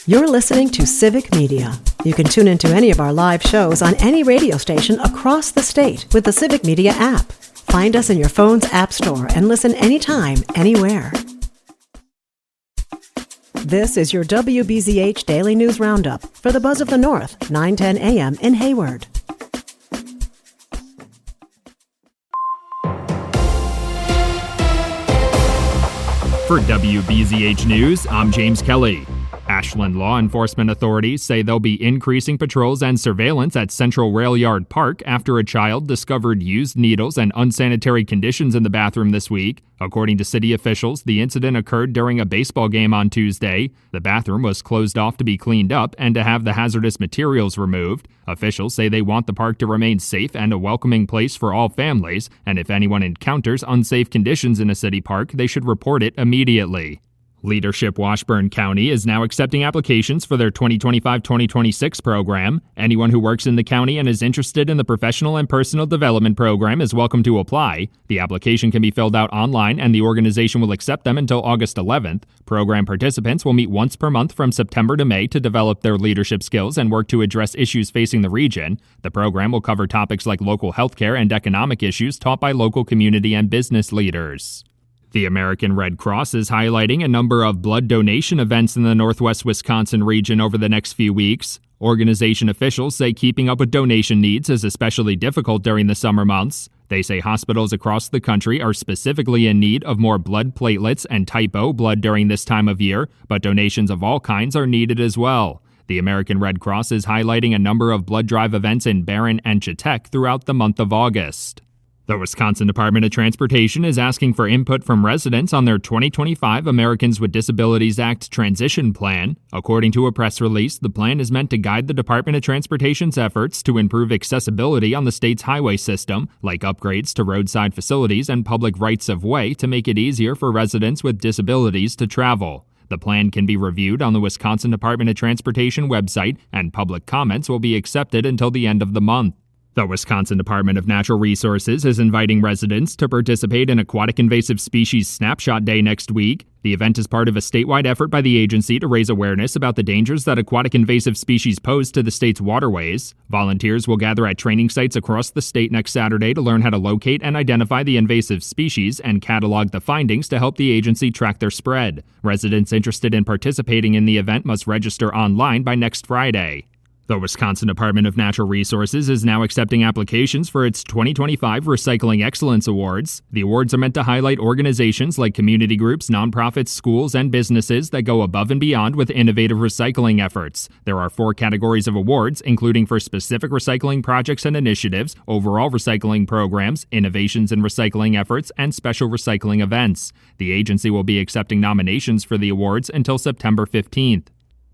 You're listening to Civic Media. You can tune into any of our live shows on any radio station across the state with the Civic Media app. Find us in your phone's app store and listen anytime, anywhere. This is your WBZH Daily News Roundup for the Buzz of the North, 9:10 a.m. in Hayward. For WBZH News, I'm James Kelly. Ashland law enforcement authorities say they'll be increasing patrols and surveillance at Central Rail Yard Park after a child discovered used needles and unsanitary conditions in the bathroom this week. According to city officials, the incident occurred during a baseball game on Tuesday. The bathroom was closed off to be cleaned up and to have the hazardous materials removed. Officials say they want the park to remain safe and a welcoming place for all families, and if anyone encounters unsafe conditions in a city park, they should report it immediately. Leadership Washburn County is now accepting applications for their 2025-2026 program. Anyone who works in the county and is interested in the professional and personal development program is welcome to apply. The application can be filled out online and the organization will accept them until August 11th. Program participants will meet once per month from September to May to develop their leadership skills and work to address issues facing the region. The program will cover topics like local healthcare and economic issues taught by local community and business leaders. The American Red Cross is highlighting a number of blood donation events in the Northwest Wisconsin region over the next few weeks. Organization officials say keeping up with donation needs is especially difficult during the summer months. They say hospitals across the country are specifically in need of more blood platelets and type O blood during this time of year, but donations of all kinds are needed as well. The American Red Cross is highlighting a number of blood drive events in Barron and Chetek throughout the month of August. The Wisconsin Department of Transportation is asking for input from residents on their 2025 Americans with Disabilities Act transition plan. According to a press release, the plan is meant to guide the Department of Transportation's efforts to improve accessibility on the state's highway system, like upgrades to roadside facilities and public rights-of-way to make it easier for residents with disabilities to travel. The plan can be reviewed on the Wisconsin Department of Transportation website, and public comments will be accepted until the end of the month. The Wisconsin Department of Natural Resources is inviting residents to participate in Aquatic Invasive Species Snapshot Day next week. The event is part of a statewide effort by the agency to raise awareness about the dangers that aquatic invasive species pose to the state's waterways. Volunteers will gather at training sites across the state next Saturday to learn how to locate and identify the invasive species and catalog the findings to help the agency track their spread. Residents interested in participating in the event must register online by next Friday. The Wisconsin Department of Natural Resources is now accepting applications for its 2025 Recycling Excellence Awards. The awards are meant to highlight organizations like community groups, nonprofits, schools, and businesses that go above and beyond with innovative recycling efforts. There are 4 categories of awards, including for specific recycling projects and initiatives, overall recycling programs, innovations in recycling efforts, and special recycling events. The agency will be accepting nominations for the awards until September 15th.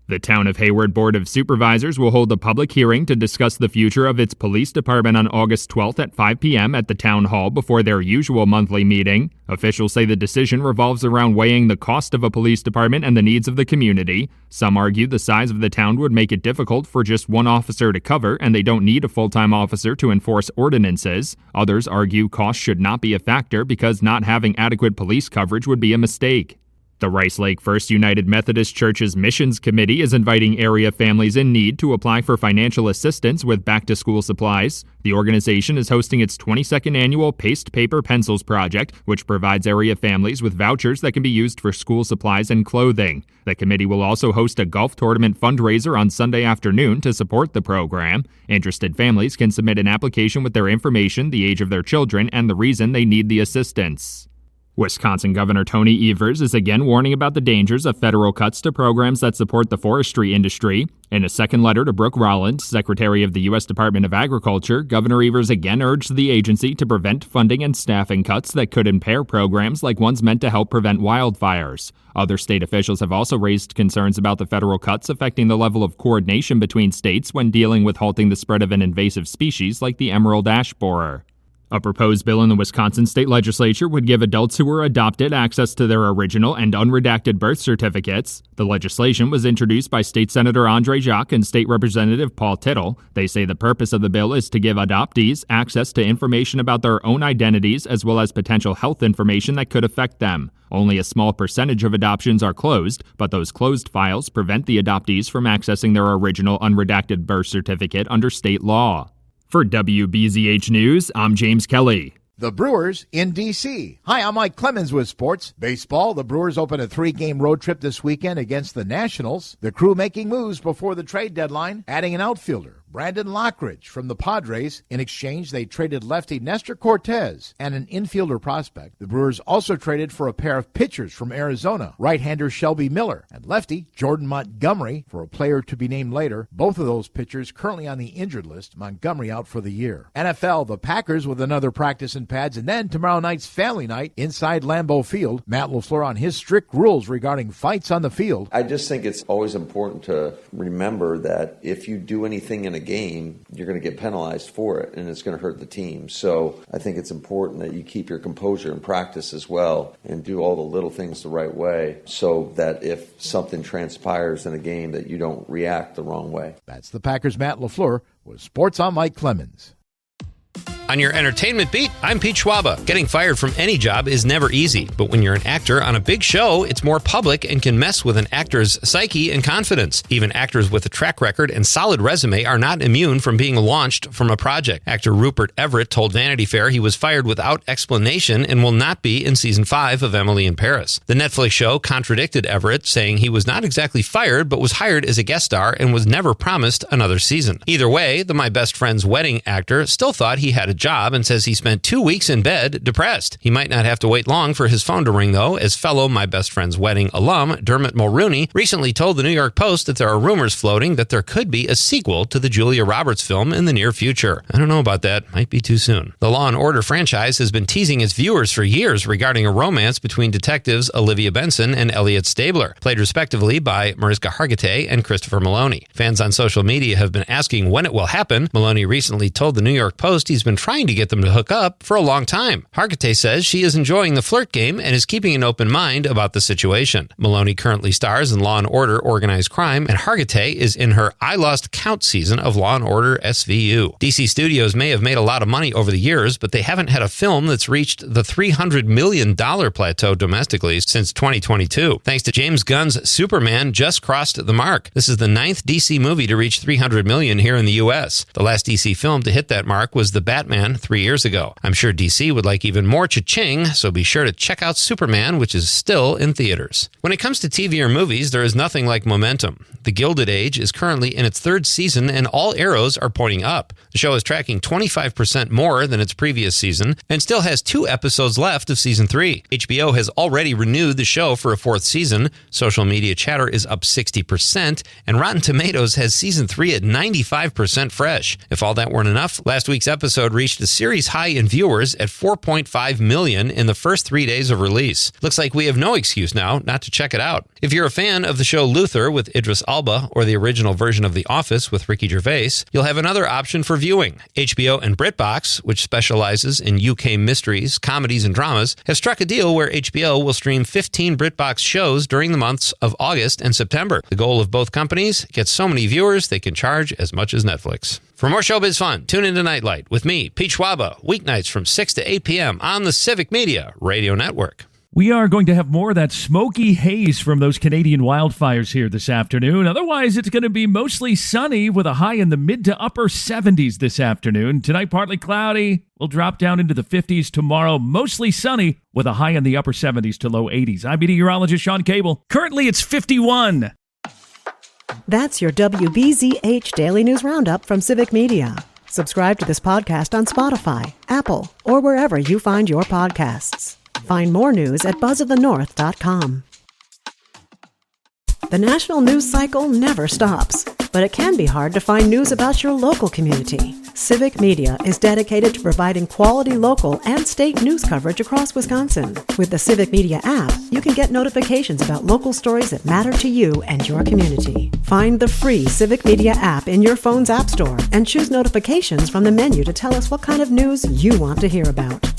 The Town of Hayward Board of Supervisors will hold a public hearing to discuss the future of its police department on August 12th at 5 p.m. at the Town Hall before their usual monthly meeting. Officials say the decision revolves around weighing the cost of a police department and the needs of the community. Some argue the size of the town would make it difficult for just one officer to cover, and they don't need a full-time officer to enforce ordinances. Others argue cost should not be a factor because not having adequate police coverage would be a mistake. The Rice Lake First United Methodist Church's Missions Committee is inviting area families in need to apply for financial assistance with back-to-school supplies. The organization is hosting its 22nd annual Paste Paper Pencils project, which provides area families with vouchers that can be used for school supplies and clothing. The committee will also host a golf tournament fundraiser on Sunday afternoon to support the program. Interested families can submit an application with their information, the age of their children, and the reason they need the assistance. Wisconsin Governor Tony Evers is again warning about the dangers of federal cuts to programs that support the forestry industry. In a second letter to Brooke Rollins, Secretary of the U.S. Department of Agriculture, Governor Evers again urged the agency to prevent funding and staffing cuts that could impair programs like ones meant to help prevent wildfires. Other state officials have also raised concerns about the federal cuts affecting the level of coordination between states when dealing with halting the spread of an invasive species like the emerald ash borer. A proposed bill in the Wisconsin state legislature would give adults who were adopted access to their original and unredacted birth certificates. The legislation was introduced by State Senator Andre Jacques and State Representative Paul Tittle. They say the purpose of the bill is to give adoptees access to information about their own identities as well as potential health information that could affect them. Only a small percentage of adoptions are closed, but those closed files prevent the adoptees from accessing their original unredacted birth certificate under state law. For WBZH News, I'm James Kelly. The Brewers in D.C. Hi, I'm Mike Clemens with sports. Baseball, the Brewers open a 3-game road trip this weekend against the Nationals. The crew making moves before the trade deadline, adding an outfielder, Brandon Lockridge from the Padres. In exchange, they traded lefty Nestor Cortez and an infielder prospect. The Brewers also traded for a pair of pitchers from Arizona, right-hander Shelby Miller and lefty Jordan Montgomery for a player to be named later. Both of those pitchers currently on the injured list, Montgomery out for the year. NFL, the Packers with another practice in pads, and then tomorrow night's family night inside Lambeau Field. Matt LaFleur on his strict rules regarding fights on the field. I just think it's always important to remember that if you do anything in a game, you're going to get penalized for it, and it's going to hurt the team. So I think it's important that you keep your composure in practice as well and do all the little things the right way so that if something transpires in a game that you don't react the wrong way. That's the Packers' Matt LaFleur with Sports on Mike Clemens. On your entertainment beat, I'm Pete Schwaba. Getting fired from any job is never easy, but when you're an actor on a big show, it's more public and can mess with an actor's psyche and confidence. Even actors with a track record and solid resume are not immune from being launched from a project. Actor Rupert Everett told Vanity Fair he was fired without explanation and will not be in season 5 of Emily in Paris. The Netflix show contradicted Everett, saying he was not exactly fired, but was hired as a guest star and was never promised another season. Either way, the My Best Friend's Wedding actor still thought he had a job and says he spent 2 weeks in bed depressed. He might not have to wait long for his phone to ring, though, as fellow My Best Friend's Wedding alum Dermot Mulrooney recently told the New York Post that there are rumors floating that there could be a sequel to the Julia Roberts film in the near future. I don't know about that. Might be too soon. The Law & Order franchise has been teasing its viewers for years regarding a romance between detectives Olivia Benson and Elliot Stabler, played respectively by Mariska Hargitay and Christopher Maloney. Fans on social media have been asking when it will happen. Maloney recently told the New York Post he's been trying to get them to hook up for a long time. Hargitay says she is enjoying the flirt game and is keeping an open mind about the situation. Maloney currently stars in Law & Order Organized Crime, and Hargitay is in her I Lost Count season of Law & Order SVU. DC Studios may have made a lot of money over the years, but they haven't had a film that's reached the $300 million plateau domestically since 2022. Thanks to James Gunn's Superman just crossed the mark. This is the 9th DC movie to reach $300 million here in the U.S. The last DC film to hit that mark was The Batman 3 years ago. I'm sure DC would like even more cha-ching, so be sure to check out Superman, which is still in theaters. When it comes to TV or movies, there is nothing like momentum. The Gilded Age is currently in its 3rd season, and all arrows are pointing up. The show is tracking 25% more than its previous season, and still has 2 episodes left of season 3. HBO has already renewed the show for a 4th season. Social media chatter is up 60%, and Rotten Tomatoes has season 3 at 95% fresh. If all that weren't enough, last week's episode reached a series high in viewers at 4.5 million in the first 3 days of release. Looks like we have no excuse now not to check it out. If you're a fan of the show Luther with Idris Elba or the original version of The Office with Ricky Gervais, you'll have another option for viewing. HBO and BritBox, which specializes in UK mysteries, comedies, and dramas, have struck a deal where HBO will stream 15 BritBox shows during the months of August and September. The goal of both companies: get so many viewers they can charge as much as Netflix. For more showbiz fun, tune into Nightlight with me, Pete Schwaba, weeknights from 6 to 8 p.m. on the Civic Media Radio Network. We are going to have more of that smoky haze from those Canadian wildfires here this afternoon. Otherwise, it's going to be mostly sunny with a high in the mid to upper 70s this afternoon. Tonight, partly cloudy. We'll drop down into the 50s tomorrow. Mostly sunny with a high in the upper 70s to low 80s. I'm meteorologist Sean Cable. Currently, it's 51. That's your WBZH Daily News Roundup from Civic Media. Subscribe to this podcast on Spotify, Apple, or wherever you find your podcasts. Find more news at buzzofthenorth.com. The national news cycle never stops, but it can be hard to find news about your local community. Civic Media is dedicated to providing quality local and state news coverage across Wisconsin. With the Civic Media app, you can get notifications about local stories that matter to you and your community. Find the free Civic Media app in your phone's app store and choose notifications from the menu to tell us what kind of news you want to hear about.